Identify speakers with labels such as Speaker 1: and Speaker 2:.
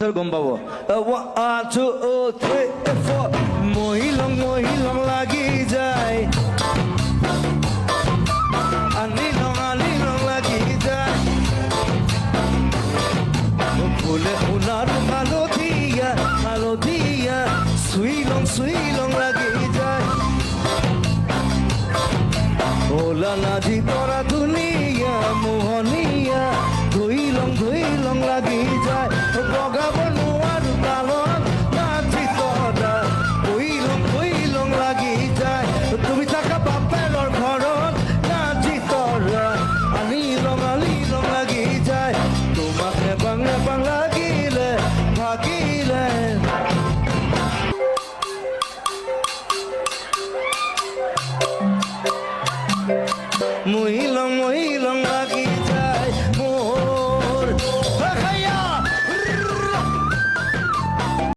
Speaker 1: গম পাব 1 2 3 4 মহিলং লাগি যায় আনিলং লাগি যায় ফুলে ফুলার হালধীয়া চুইলং লাগি যায় ওলা নাজি